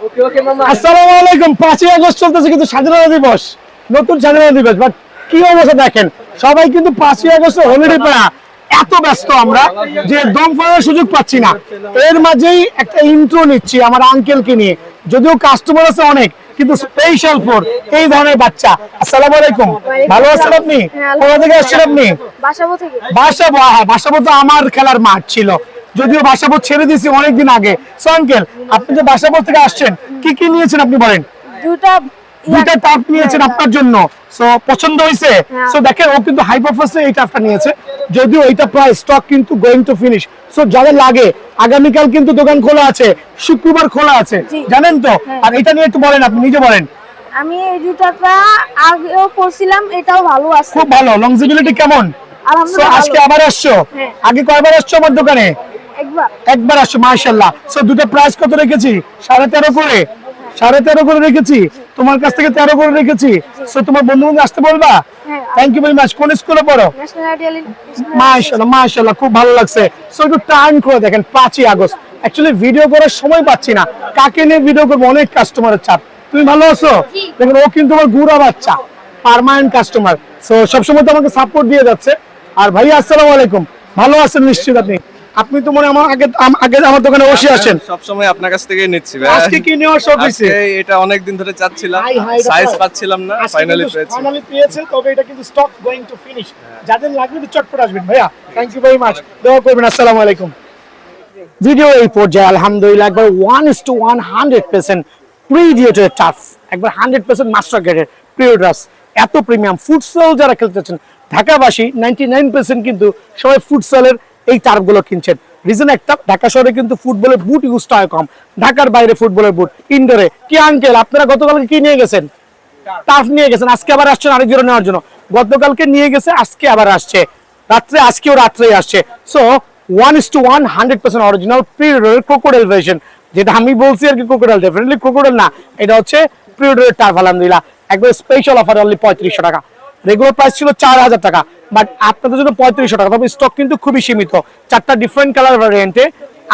আসসালামু আলাইকুম। 5ই আগস্ট চলতেছে কিন্তু স্বাধীনতা দিবস, নতুন স্বাধীনতা দিবস, বাট কি অবস্থা দেখেন, সবাই কিন্তু 5ই আগস্ট হলিডে পায়, এত ব্যস্ত আমরা যে দম ফেলার সুযোগ পাচ্ছি না। এর মাঝেই একটা ইন্ট্রো নিচ্ছি আমার আঙ্কেলকে নিয়ে, যদিও কাস্টমার আছে অনেক, কিন্তু স্পেশাল ফর এই ধরনের বাচ্চা। আসসালামু আলাইকুম, ভালো আছেন আপনি? কোথা থেকে আসছেন আপনি? বাসাবো থেকে। বাসাবো, হ্যাঁ বাসাবো তো আমার খেলার মাঠ ছিল, যদিও বাসাবো ছেড়ে দিয়েছি অনেকদিন আগে। সো আঙ্কেল, আপনি যে বাসাবো থেকে আসছেন, কি কি নিয়েছেন আপনি বলেন? দুইটা টাপ নিয়েছেন আপনার জন্য, সো পছন্দ হয়েছে? সো দেখেন, ও কিন্তু হাই পারফরম্যান্সে এই টাপটা নিয়েছে, যদিও এইটা প্রায় স্টক কিন্তু গোয়িং টু ফিনিশ। সো যাদের লাগে, আগামীকাল কিন্তু দোকান খোলা আছে, শুক্রবার খোলা আছে, জানেন তো? আর এটা নিয়ে একটু বলেন, আপনি নিজে বলেন। আমি এই জুতাটা আগেও পরছিলাম, এটাও ভালো আছে, খুব ভালো। লংজিবিলিটি কেমন? সো আজকে আবার আসছো? আগে কয়বার আসছো আমার দোকানে? একবার আসছো, মাশাআল্লাহ। সো দুটো প্রাইস কত রেখেছি? 13.5 করে, 13.5 করে রেখেছি, তোমার কাছ থেকে 13 করে রেখেছি। সো তোমার বন্ধু বান্ধব আসতে বলবা? Thank you very much. কোন স্কুলে পড়ো? মাশাআল্লাহ মাশাআল্লাহ, খুব ভালো লাগছে। সো একটু টাইম করে দেখেন, 5ই আগস্ট। অ্যাকচুয়ালি ভিডিও করার সময় পাচ্ছি না, কাকে নিয়ে ভিডিও করবো, অনেক কাস্টমারের চাপ। তুমি ভালো আছো? দেখেন, ও কিন্তু আমার গুড়া বাচ্চা, পার্মানেন্ট কাস্টমার। সো সবসময় তো আমাকে সাপোর্ট দিয়ে যাচ্ছে। আর ভাই আসসালামু আলাইকুম, ভালো আছেন নিশ্চিত আপনি? আপনি তো মনে আমার আগে আমার দোকানে বসে আসেন। সব সময় আপনার কাছ থেকেই নিচ্ছি ভাই। আজকে কি নেওয়ার শখ হইছে? এটা অনেক দিন ধরে চাচ্ছিলাম, সাইজ পাচ্ছিলাম না, ফাইনালি পেয়েছে। তবে এটা কিন্তু স্টক গোইং টু ফিনিশ, যাদের লাগবে তো চটপট আসবেন ভাইয়া। থ্যাংক ইউ ভেরি মাচ, দোয়া করবেন। আসসালামু আলাইকুম। ভিডিও এই পর্যায়ে আলহামদুলিল্লাহ একবার 1:1 100% প্রিডিয়েটর টাফ, একবার 100% মাস্টার গ্রেডের প্রিডিয়েটরস, এত প্রিমিয়াম ফুটসল যারা খেলতে চাচ্ছেন ঢাকাবাসী 99% কিন্তু সবাই ফুটসলের এই টার্ফগুলো কিনছেন। রিজন একটা, ঢাকা শহরে কিন্তু ফুটবলের বুট ইউজটা হয় কম, ঢাকার বাইরে ফুটবলের বুট ইনডোরে। কি আঙ্কেল, আপনারা গতকালকে কি নিয়ে গেছেন? টার্ফ নিয়ে গেছেন, আজকে আবার আসছেন আরেক জোড়া নেওয়ার জন্য। গতকালকে নিয়ে গেছে, আজকে আবার আসছে, আজকেও রাত্রেই আসছে। সো 1:1 100% অরিজিনাল প্রিডিয়েটর ক্রোকোডাইল ভার্সন, যেটা আমি বলছি আর কি, ক্রোকোডাইল ডেফিনেটলি ক্রোকোডাইল না, এটা হচ্ছে প্রিডিয়েটর টার্ফ। আলহামদুলিল্লাহ একবার স্পেশাল অফার, অনলি 3500 টাকা। রেগুলার প্রাইস ছিল 4000 টাকা, বাট আপনাদের জন্য 3500 টাকা। তবে স্টক কিন্তু খুবই সীমিত, 4টা ডিফারেন্ট কালার ভ্যারিয়েন্টে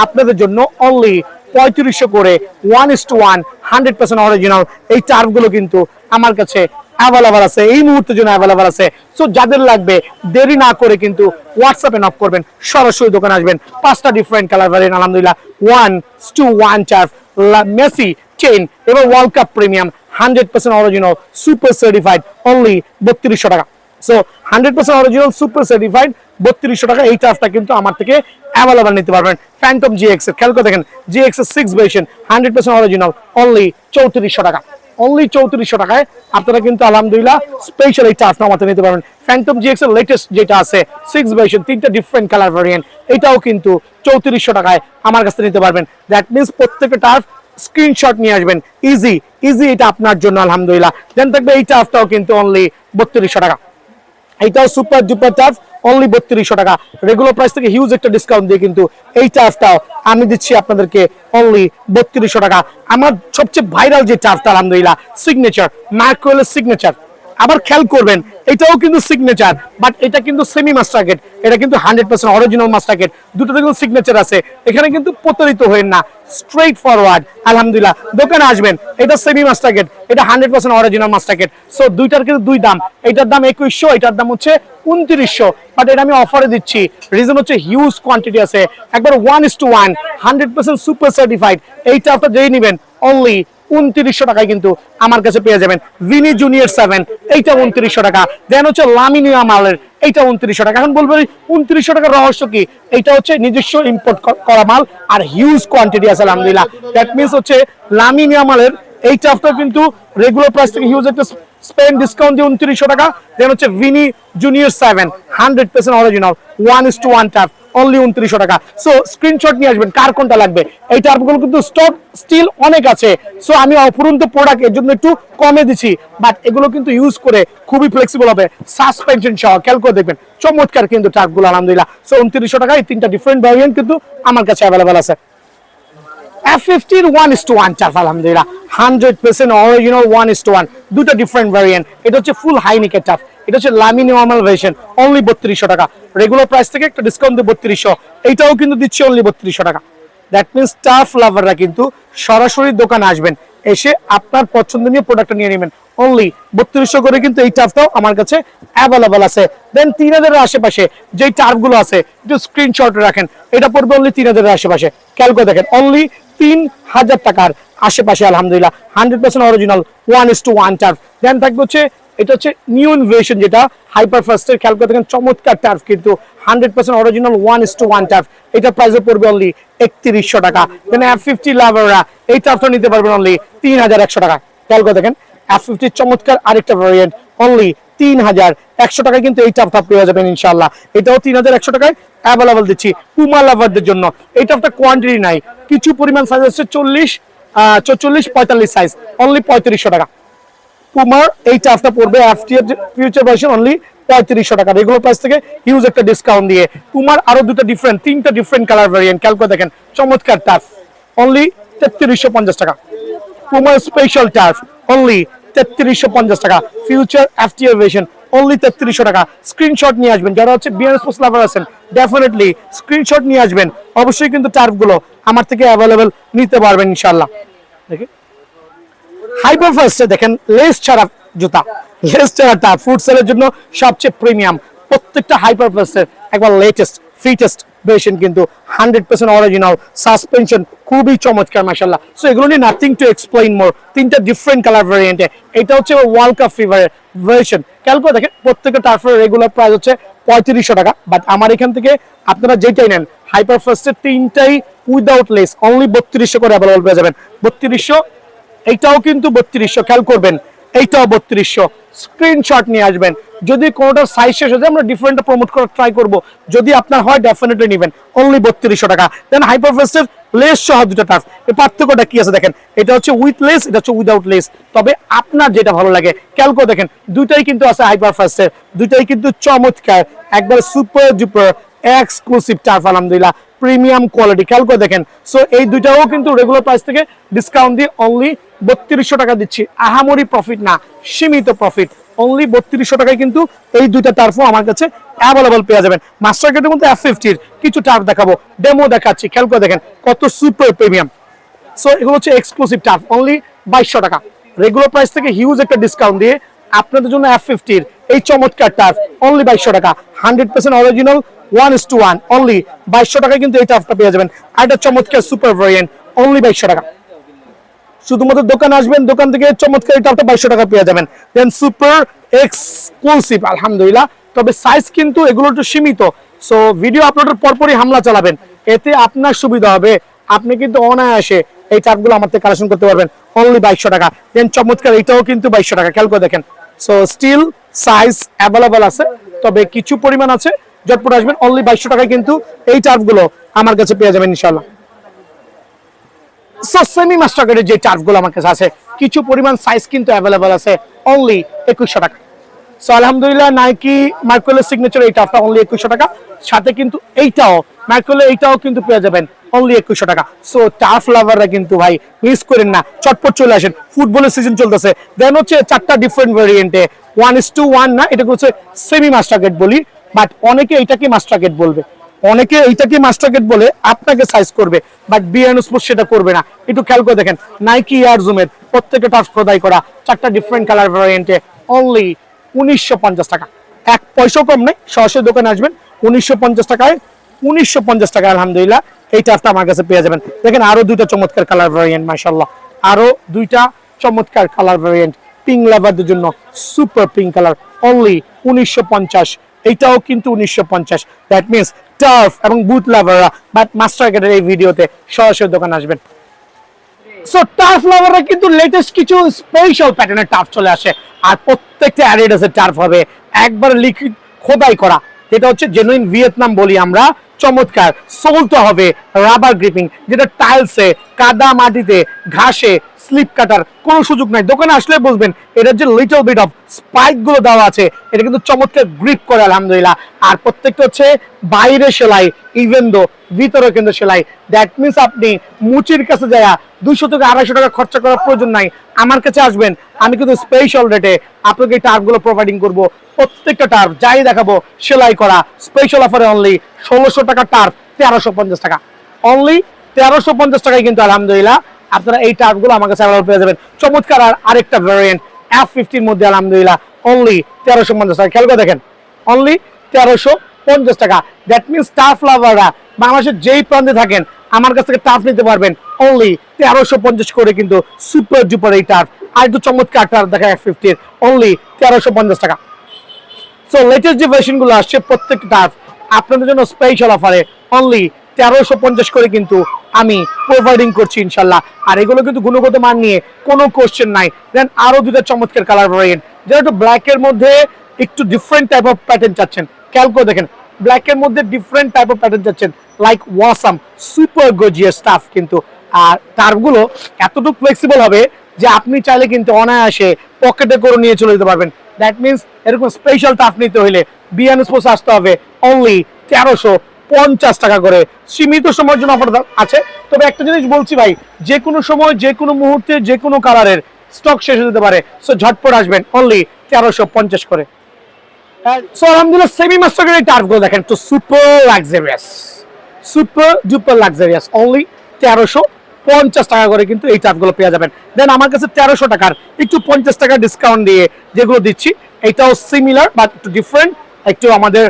আপনাদের জন্য অনলি 3500 করে 1:1 100% অরিজিনাল এই টার্ফগুলো কিন্তু আমার কাছে অ্যাভেলেবল আছে, এই মুহূর্তের জন্য অ্যাভেলেবল আছে। সো যাদের লাগবে দেরি না করে কিন্তু হোয়াটসঅ্যাপে নক করবেন, সরাসরি দোকানে আসবেন। 5টা ডিফারেন্ট কালার ভ্যারিয়েন্ট আলহামদুলিল্লাহ, 1:1 টার্ফ, মেসি চেইন এবং world cup premium 100% original super certified, only 3200 টাকা। সো 100% অরিজিনাল সুপার সার্টিফাইড 3200 টাকা। এই টার্ফটা কিন্তু আমার থেকে অ্যাভেলেবল নিতে পারবেন। ফ্যান্টম জিএক্স এর খেয়াল করে দেখেন, জিএক্স এর 6 ভার্সন 100% অরিজিনাল, অনলি 3400 টাকা। অনলি 3400 টাকায় আপনারা কিন্তু আলহামদুলিল্লাহ স্পেশাল এই টার্ফটা আমাদের নিতে পারবেন। ফ্যান্টম জিএক্স এর লেটেস্ট যেটা আছে 6 ভার্সন, 3টা ডিফারেন্ট কালার ভ্যারিয়েন্ট, এটাও কিন্তু 3400 টাকায় আমার কাছে নিতে পারবেন। দ্যাট মিন্স প্রত্যেকটা টার্ফ স্ক্রিনশট নিয়ে আসবেন, ইজি ইজি, এটা আপনার জন্য আলহামদুলিল্লাহ। দেন থাকবে এই টার্ফটাও কিন্তু অনলি 3200 টাকা। এইটাও সুপার ডুপার টার্ফ, অনলি 3200 টাকা। রেগুলার প্রাইস থেকে হিউজ একটা ডিসকাউন্ট দিয়ে কিন্তু এই টার্ফটাও আমি দিচ্ছি আপনাদেরকে অনলি 3200 টাকা। আমার সবচেয়ে ভাইরাল যে টার্ফটা আলহামদুলিল্লাহ সিগনেচার, মার্কোয়েলের সিগনেচার। আবার খেয়াল করবেন, এটাও কিন্তু সিগনেচার, বাট এটা কিন্তু সেমি মাস্টার গেট, এটা কিন্তু 100% অরিজিনাল মাস্টার গেট। দুটোতে কিন্তু সিগনেচার আছে, এখানে কিন্তু প্রতারিত হবেন না, স্ট্রেট ফরওয়ার্ড আলহামদুলিল্লাহ। দোকানে আসবেন, এটা সেমি মাস্টার গেট, এটা 100% অরিজিনাল মাস্টার গেট। সো দুইটার কিন্তু দুই দাম, এটার দাম 2100, এটার দাম হচ্ছে 2900, বাট এটা আমি অফারে দিচ্ছি। রিজন হচ্ছে হিউজ কোয়ান্টিটি আছে, একবার 1:1 100% সুপার সার্টিফাইড। এইটা আপনারা যেই নেবেন অনলি 2900 টাকায় কিন্তু আমার কাছে পেয়ে যাবেন। ভিনি জুনিয়র 7, এইটা 2900 টাকা। দেন হচ্ছে লামিনিয়া মালের, এইটা 2900 টাকা। এখন বলবেন 2900 টাকার রহস্য কি? এইটা হচ্ছে নিজস্ব ইম্পোর্ট করা মাল আর হিউজ কোয়ান্টিটি আছে আলহামদুলিল্লাহ। দ্যাট মিন্স হচ্ছে লামিনিয়া মালের এই টাফটা কিন্তু রেগুলার প্রাইস থেকে হিউজ একটা স্পেন ডিসকাউন্ট দিয়ে 2900 টাকা। দেন হচ্ছে ভিনি জুনিয়র 7 100% অরিজিনাল 1:1 টাফ, অনলি 2900 টাকা। সো স্ক্রিনশট নিয়ে আসবেন কার কোনটা লাগবে। এই টার্ফগুলো কিন্তু স্টক স্টিল অনেক আছে, সো আমি অপূরন্ত প্রোডাক্ট এর জন্য একটু কমে দিচ্ছি, বাট এগুলো কিন্তু ইউজ করে খুবই ফ্লেক্সিবল হবে, সাসপেনশন সহ। খেয়াল করে দেখবেন, চমৎকার কিন্তু টার্ফগুলো আলহামদুলিল্লাহ। সো 2900 টাকা এই 3টা ডিফারেন্ট ভ্যারিয়েন্ট কিন্তু আমার কাছে অ্যাভেলেবল আছে। F15 1:1 টার্ফ আলহামদুলিল্লাহ 100% অরিজিনাল 1:1, দুটো ডিফারেন্ট ভ্যারিয়েন্ট। এটা হচ্ছে ফুল হাই নিকের টার্ফ, এটা হচ্ছে লামি নরমাল ভার্সন, অনলি 3200 টাকা। রেগুলার প্রাইস থেকে একটা ডিসকাউন্ট দিয়ে 3200, এইটাও কিন্তু দিচ্ছি অনলি 3200 টাকা। দ্যাট মিনস টার্ফ লাভাররা কিন্তু সরাসরি দোকানে আসবেন, এসে আপনার পছন্দনীয় প্রোডাক্টটা নিয়ে নেবেন। অনলি 3200 করে কিন্তু এই টার্ফটাও আমার কাছে অ্যাভেলেবল আছে। দেন 3000 এর আশেপাশে যে টার্ফগুলো আছে একটু স্ক্রিনশট রাখেন, এটা পড়বে অনলি 3000 এর আশেপাশে। খেয়াল করে দেখেন অনলি 3000 টাকার আশেপাশে আলহামদুলিল্লাহ 100% অরিজিনাল 1:1 টার্ফ। দেন থাকবে হচ্ছে এটা হচ্ছে নিউ ইনভেশন যেটা হাইপার ফাস্টের, খেয়াল করে দেখেন চমৎকার টার্ফ কিন্তু 100% অরিজিনাল 1:1 টার্ফ। এটা প্রাইসে পড়বে অনলি 3100 টাকা। দেন F50 লাভাররা এই টার্ফটা নিতে পারবেন অনলি 3100 টাকা। খেয়াল করে দেখেন F50 চমৎকার আরেকটা ভেরিয়েন্ট অনলি 3100 টাকায় কিন্তু এই টার্ফটা পেয়ে যাবেন ইনশাআল্লাহ। এটাও 3100 টাকায় অ্যাভেলেবল দিচ্ছি পুমা লাভারদের জন্য। এই টার্ফটা কোয়ান্টিটি নাই, কিছু পরিমাণ সাইজ আছে 40, 44, 45 সাইজ, অনলি 3500 টাকা। পুমার এই টার্ফটা পড়বে এফটি এর ফিউচার ভার্সন অনলি 3500 টাকা। রেগুলার প্রাইস থেকে হিউজ একটা ডিসকাউন্ট দিয়ে পুমার আরো তিনটা ডিফারেন্ট কালার ভেরিয়েন্ট। খেয়াল করে দেখেন চমৎকার টার্ফ অনলি 3350 টাকা। পুমার স্পেশাল টার্ফ অনলি 3350 টাকা। ফিউচার এফটি এর ভার্সন অনলি 3300 টাকা। স্ক্রিনশট নিয়ে আসবেন যারা হচ্ছে বিয়ার স্পোর্টস লাভার আছেন, ডেফিনেটলি স্ক্রিনশট নিয়ে আসবেন। অবশ্যই কিন্তু টার্ফগুলো আমার থেকে অ্যাভেলেবল নিতে পারবেন ইনশাআল্লাহ। দেখি হাইপার ফাস্টে দেখেন লেস ছাড়া জুতা, লেস ছাড়াটা ফুড সেলের জন্য সবচেয়ে প্রিমিয়াম। প্রত্যেকটা হাইপার ফাস্টের একবার লেটেস্ট ফিটেস্ট ভার্সন কিন্তু 100% অরিজিনাল, সাসপেনশন খুবই চমৎকার মাশাআল্লাহ। সো এগুলো নিয়ে নাথিং টু এক্সপ্লেইন মোর। তিনটা ডিফারেন্ট কালার ভ্যারিয়েন্টে, এটা হচ্ছে ওয়ার্ল্ড কাপ ফিভারের ভার্সন। খেয়াল করে দেখেন প্রত্যেকটা টার্ফের রেগুলার প্রাইস হচ্ছে 3500 টাকা, বাট আমার এখান থেকে আপনারা যেটাই নেন হাইপার ফাস্টের তিনটাই উইদাউট লেস অনলি 3200 করে অ্যাভেলেবল পেয়ে যাবেন। 3200, এইটাও কিন্তু 3200, খেয়াল করবেন এইটাও 3200। স্ক্রিনশট নিয়ে আসবেন, যদি কোনোটার সাইজ শেষ হয়ে যায় আমরা ডিফারেন্ট প্রমোট করার ট্রাই করব, যদি আপনার হয় ডেফিনেটলি নেবেন অনলি 3200 টাকা। দেন হাইপার ফাস্টের লেস সহ দুটো টার্ফ, এর পার্থক্যটা কি আছে দেখেন, এটা হচ্ছে উইথ লেস, এটা হচ্ছে উইদাউট লেস। তবে আপনার যেটা ভালো লাগে খেয়াল করে দেখেন দুইটাই কিন্তু আছে হাইপার ফাস্টের, দুইটাই কিন্তু চমৎকার একবার সুপার ডুপার এক্সক্লুসিভ টার্ফ আলহামদুলিল্লাহ, প্রিমিয়াম কোয়ালিটি। খেয়াল করে দেখেন সো এই দুইটাও কিন্তু রেগুলার প্রাইস থেকে ডিসকাউন্ট দিয়ে অনলি 3200 টাকা দিচ্ছি। আহামরি প্রফিট না, সীমিত প্রফিট। অনলি 3200 টাকায় কিন্তু এই দুইটা টার্ফও আমার কাছে অ্যাভেলেবল পেয়ে যাবেন। মাস্টার গেটের মধ্যে F50 কিছু টার্ফ দেখাবো, ডেমো দেখাচ্ছি, খেয়াল করে দেখেন কত সুপার প্রিমিয়াম। সো এগুলো হচ্ছে এক্সক্লুসিভ টার্ফ অনলি 2200 টাকা। রেগুলার প্রাইস থেকে হিউজ একটা ডিসকাউন্ট দিয়ে আপনাদের জন্য F50 এই চমৎকার টার্ফ অনলি 2200 টাকা। 100% অরিজিনাল 1:1 অনলি 2200 টাকায় কিন্তু এই টার্ফটা পেয়ে যাবেন। আর একটা চমৎকার সুপার ভেরিয়েন্ট অনলি 2200 টাকা। শুধুমাত্র দোকান আসবেন, দোকান থেকে চমৎকার এই টার্ফটা 2200 টাকা পেয়ে যাবেন। দেন সুপার এক্সক্লুসিভ আলহামদুলিল্লাহ, তবে সাইজ কিন্তু এগুলো একটু সীমিত। সো ভিডিও আপলোডের পরপরই হামলা চালাবেন, এতে আপনার সুবিধা হবে। আপনি কিন্তু অনায়াসে এই টার্ফগুলো আমার থেকে কালেকশন করতে পারবেন অনলি 2200 টাকা। দেন চমৎকার এইটাও কিন্তু 2200 টাকা, খেয়াল করে দেখেন। সো স্টিল সাইজ অ্যাভেলেবল আছে, তবে কিছু পরিমাণ আছে, জটপট আসবেন অনলি 2200 টাকায় কিন্তু এই টার্ফগুলো আমার কাছে পেয়ে যাবেন ইনশাআল্লাহ। সো সেমি মাস্টার গ্রেডের যে টার্ফগুলো আমার কাছে আছে কিছু পরিমাণ সাইজ কিন্তু অ্যাভেলেবল আছে অনলি 2100 টাকা। সো আলহামদুলিল্লাহ নাইকি মার্কোয়েলের সিগনেচার এই টার্ফটা অনলি 2100 টাকা, সাথে কিন্তু এইটাও মার্কোয়েলের এইটাও কিন্তু পেয়ে যাবেন অনলি 2100 টাকা। সো টার্ফ লাভাররা কিন্তু ভাই মিস করেন না, চটপট চলে আসেন, ফুটবলের সিজন চলতেছে। দেন হচ্ছে চারটা ডিফারেন্ট ভেরিয়েন্টে 1:1 না, এটা হচ্ছে সেমি মাস্টার গ্রেড বলি, বাট অনেকে এইটাকে মাস্টার গ্রেড বলবে, অনেকে এইটাকে মাস্টার গ্রেড বলে আপনাকে সাইজ করবে, বাট বিএন স্পোর্টস সেটা করবে না। একটু খেয়াল করে দেখেন নাইকি এয়ার জুমের প্রত্যেকটা টার্ফ খোদাই করা, চারটা ডিফারেন্ট কালার ভ্যারিয়েন্টে অনলি 1950 টাকা। এক পয়সাও কম নেই, সরাসরি দোকানে আসবেন 1950 টাকায়, 1950 টাকা আলহামদুলিল্লাহ এই টার্ফটা আমার কাছে পেয়ে যাবেন। দেখেন আরো দুইটা চমৎকার কালার ভ্যারিয়েন্ট মাশাআল্লাহ, আরো দুইটা চমৎকার কালার ভ্যারিয়েন্ট পিঙ্ক লাভারদের জন্য সুপার পিঙ্ক কালার অনলি 1950। এইটাও কিন্তু 1950। দ্যাট মিনস টার্ফ এবং বুট লাভাররা বাট মাস্টার গ্রেডের এই ভিডিওতে সরাসরি দোকান আসবেন। সো টার্ফ লাভাররা কিন্তু লেটেস্ট কিছু স্পেশাল প্যাটার্নের টার্ফ চলে আসে, আর প্রত্যেকটা অ্যাডিডাসের টার্ফ হবে একবার লিকুইড খোদাই করা, যেটা হচ্ছে জেনুইন ভিয়েতনাম বলি আমরা। চমৎকার সোলটা হবে রাবার গ্রিপিং, যেটা টাইলসে, কাদা মাটিতে, ঘাসে স্লিপ কাটার কোনো সুযোগ নাই। দোকানে আসলে বুঝবেন এটার যে লিটল বিট অফ স্পাইক গুলো দেওয়া আছে, এটা কিন্তু চমৎকার গ্রিপ করে আলহামদুলিল্লাহ। আর প্রত্যেকটা হচ্ছে বাইরে সেলাই, ইভেন দো ভিতরে কিন্তু সেলাই। দ্যাট মিনস আপনি মুচির কাছে যায় 200 থেকে 250 টাকা খরচা করার প্রয়োজন নাই, আমার কাছে আসবেন, আমি কিন্তু স্পেশাল রেটে আপনাকে এই টার্ফ গুলো প্রোভাইডিং করবো। প্রত্যেকটা টার্ফ যাই দেখাবো সেলাই করা, স্পেশাল অফারে অনলি 1600 টাকা টার্ফ 1350 টাকা, অনলি 1350 টাকায় কিন্তু আলহামদুলিল্লাহ আপনারা এই টার্ফগুলো আমার কাছে অ্যাভেলেবল পেয়ে যাবেন। চমৎকার আর আরেকটা ভ্যারিয়েন্ট F50 মধ্যে আলহামদুলিল্লাহ অনলি 1350 টাকা। খেয়াল করে দেখেন অনলি 1350 টাকা। দ্যাট মিনস টার্ফ লাভাররা বাংলাদেশের যেই প্রান্তে থাকেন আমার কাছ থেকে টার্ফ নিতে পারবেন অনলি 1350 করে কিন্তু সুপার ডুপার এই টার্ফ। আর একটু চমৎকার টার্ফ দেখা F50 অনলি 1350 টাকা। সো লেটেস্ট যে ভার্সনগুলো আসছে প্রত্যেকটা টার্ফ আপনাদের জন্য স্পেশাল অফারে অনলি 1350 করে কিন্তু আমি প্রোভাইডিং করছি ইনশাল্লাহ। আর এগুলো কিন্তু গুণগত মান নিয়ে কোনো কোশ্চেন নাই। দেন আরো দুটো চমৎকার কালার ভ্যারিয়েন্ট যেটা একটু ব্ল্যাকের মধ্যে একটু ডিফারেন্ট টাইপ অফ প্যাটার্ন চাচ্ছেন, খেয়াল করে দেখেন ব্ল্যাকের মধ্যে ডিফারেন্ট টাইপ অফ প্যাটার্ন চাচ্ছেন like awesome super gorgeous staff কিন্তু। আর টার্ফগুলো এতটুকু ফ্লেক্সিবল হবে যে আপনি চাইলে কিন্তু অনায়াসে পকেটে করে নিয়ে চলে যেতে পারবেন। দ্যাট মিনস এরকম স্পেশাল টার্ফ নিতে হলে বিয়ান স্পোর্টস আসতে হবে অনলি 1350 টাকা করে। সীমিত সময়ের জন্য অফার আছে। তবে একটা জিনিস বলছি ভাই, যে কোনো সময় যে কোনো মুহূর্তে যে কোনো কালারের স্টক শেষ হতে পারে, সো ঝটপট আসবেন অনলি 1350 করে। সো আলহামদুলিল্লাহ সেমি মাস্টারের এই টার্ফগুলো দেখেন তো super luxurious, super duper luxurious only 1350 টাকা করে কিন্তু এই টার্ফগুলো পেয়ে যাবেন। দেন আমার কাছে 1300 টাকার একটু 50 টাকা ডিসকাউন্ট দিয়ে যেগুলো দিচ্ছি এটাও সিমিলার বাট একটু ডিফারেন্ট, একটু আমাদের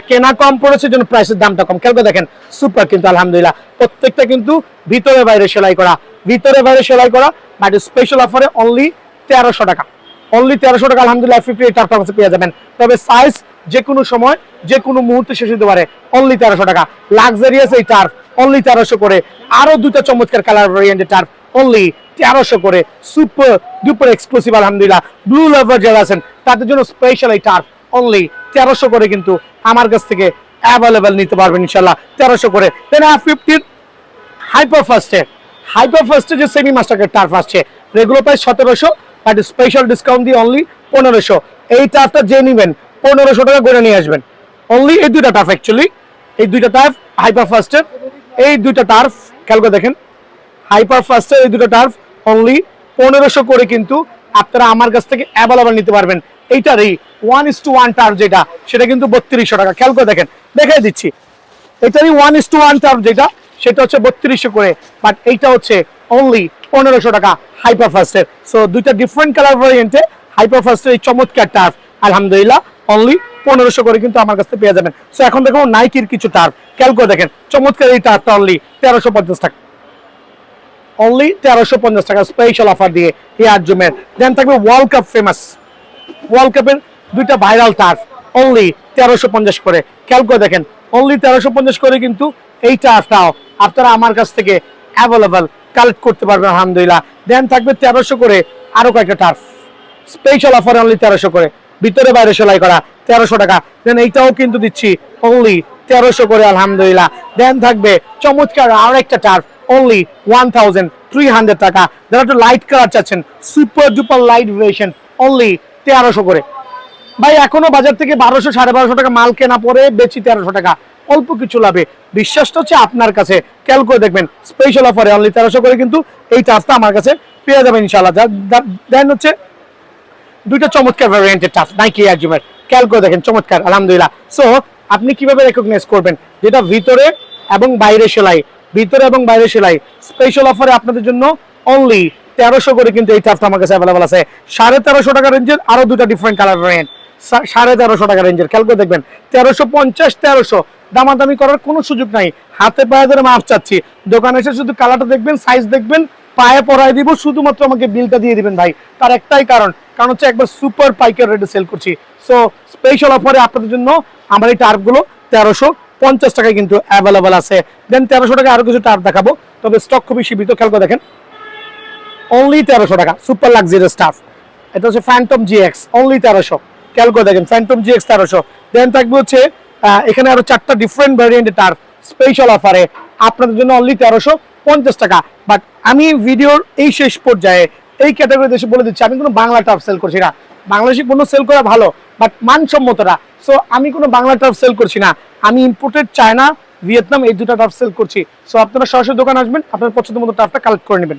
কেনা কম পড়েছে জন্য প্রাইসের দামটা কম। খেয়াল করে দেখেন সুপার কিন্তু আলহামদুলিল্লাহ প্রত্যেকটা কিন্তু ভিতরে বাইরে সেলাই করা, ভিতরে বাইরে সেলাই করা বাট স্পেশাল অফারে অনলি 1300 টাকা, অনলি 1300 টাকা আলহামদুলিল্লাহ F50 এই টার্ফটা কাছে পেয়ে যাবেন। তবে সাইজ যে কোনো সময় যে কোনো মুহূর্তে শেষ হতে পারে অনলি 1300 টাকা। লাক্সারিয়াস এই টার্ফ অনলি 1300 করে। আরো দুটো চমৎকার কালার ভেরিয়েন্টের টার্ফ অনলি 1300 করে সুপার ডুপার এক্সক্লুসিভ আলহামদুলিল্লাহ। ব্লু লাভার যারা আছেন তাদের জন্য স্পেশাল এই টার্ফ অনলি 1300 করে কিন্তু আমার কাছ থেকে অ্যাভেলেবেল নিতে পারবেন ইনশাল্লাহ 1300 করে। দেন F50 হাইপার ফার্স্টে যে সেমি মাস্টারের টার্ফ আসছে regular price 1700 but special discount দিয়ে অনলি 1500। এই টার্ফটা যে নেবেন 1500 টাকা করে নিয়ে আসবেন অনলি। এই দুইটা টার্ফ অ্যাকচুয়ালি এই দুইটা টার্ফ হাইপার ফার্স্টের এই দুইটা টার্ফ খেয়াল করে দেখেন হাইপার ফার্স্টের এই দুটো টার্ফ অনলি 1500 করে কিন্তু আপনারা আমার কাছ থেকে অ্যাভেলেবল নিতে পারবেন। এইটারই 1:1 টার্ফ যেটা সেটা কিন্তু 3200 টাকা। খেয়াল করে দেখেন দেখাই দিচ্ছি এটারই 1:1 টার্ফ যেটা সেটা হচ্ছে 3200 করে বাট এইটা হচ্ছে অনলি 1500 টাকা হাইপার ফার্স্টের। সো দুইটা ডিফারেন্ট কালার ভেরিয়েন্টে হাইপার ফার্স্টের এই চমৎকার টার্ফ আলহামদুলিল্লাহ অনলি 1500 করে কিন্তু আমার কাছে পেয়ে যাবেন। সো এখন দেখো নাইকির কিছু টার্ফ খেয়াল করে দেখেন চমৎকার এই টার্ফটা অনলি 1350 টাকা, অনলি 1350 টাকা স্পেশাল অফার দিয়ে এয়ার জুমের। দেন থাকবে ওয়ার্ল্ড কাপ ফেমাস ওয়ার্ল্ড কাপের দুইটা ভাইরাল টার্ফ অনলি 1350 করে। খেয়াল করে দেখেন অনলি 1350 করে কিন্তু এই টার্ফটাও আপনারা আমার কাছ থেকে অ্যাভেলেবল কালেক্ট করতে পারবেন আলহামদুলিল্লাহ। দেন থাকবে 1300 করে আরো কয়েকটা টার্ফ স্পেশাল অফার অনলি 1300 করে, ভিতরে বাইরে সেলাই করা 1300 টাকা। দেন এইটাও কিন্তু দিচ্ছি অনলি 1300 করে আলহামদুলিল্লাহ। দেন থাকবে চমৎকার আর একটা টার্ফ অনলি 1300 টাকা। যারা একটু লাইট কালার চাচ্ছেন super duper light variation only 1300 করে। ভাই এখনো বাজার থেকে 1200 1250 টাকা মাল কেনা পরে বেচি 1300 টাকা, অল্প কিছু লাভে। বিশ্বাসটা হচ্ছে আপনার কাছে। খেয়াল করে দেখবেন স্পেশাল অফারে অনলি 1300 করে কিন্তু এই টার্ফটা আমার কাছে পেয়ে যাবেন ইনশাআল্লাহ। দেন হচ্ছে দুইটা চমৎকার ভ্যারিয়েন্টের টার্ফ নাইকি এয়ার জুমের। খেয়াল করে দেখেন চমৎকার আলহামদুলিল্লাহ। সো আপনি কিভাবে রেকগনাইজ করবেন যেটা ভিতরে এবং বাইরে সেলাই, ভিতরে এবং বাইরে সেলাই স্পেশাল অফারে আপনাদের জন্য অনলি 1300 করে কিন্তু এই টার্ফটা আমার কাছে অ্যাভেলেবল আছে। 1350 টাকা রেঞ্জের আরো দুটা ডিফারেন্ট কালার ভ্যারিয়েন্ট 1350 টাকা রেঞ্জের। খেয়াল করে দেখবেন 1350 1300 দামাদামি করার কোনো সুযোগ নাই। হাতে পায়ে ধরে মাপ চাচ্ছি, দোকানে এসে শুধু কালারটা দেখবেন সাইজ দেখবেন পায়ে পরাই দিব, শুধুমাত্র আমাকে বিলটা দিয়ে দিবেন ভাই। তার একটাই কারণ হচ্ছে একবার সুপার পাইকার রেটে সেল করছি। সো স্পেশাল অফারে আপনাদের জন্য আমার এই টার্ফগুলো 1350 টাকায় কিন্তু অ্যাভেলেবল আছে। দেন 1300 টাকা আরো কিছু টার্ফ দেখাবো, তবে স্টক খুবই সীমিত। খেয়াল করে দেখেন অনলি 1300 টাকা সুপার লাক্সারিয়াস টার্ফ। এটা হচ্ছে ফ্যান্টম GX অনলি 1300। খেয়াল করে দেখেন ফ্যান্টম GX 1300। দেন থাকবে হচ্ছে এখানে আরো 4টা ডিফারেন্ট ভ্যারিয়েন্টের টার্ফ স্পেশাল অফারে আপনাদের জন্য অনলি 1350 টাকা। বাট আমি ভিডিওর এই শেষ পর্যায়ে এই ক্যাটাগরি দেশে বলে দিচ্ছি আমি কোনো বাংলা টার্ফ সেল করছি না। বাংলাদেশি পণ্য সেল করা ভালো বাট মানসম্মতরা। সো আমি কোনো বাংলা টার্ফ সেল করছি না, আমি ইম্পোর্টেড চায়না ভিয়েতনাম এই দুটা টার্ফ সেল করছি। সো আপনারা সরাসরি দোকান আসবেন, আপনার পছন্দ মতো টার্ফটা কালেক্ট করে নেবেন।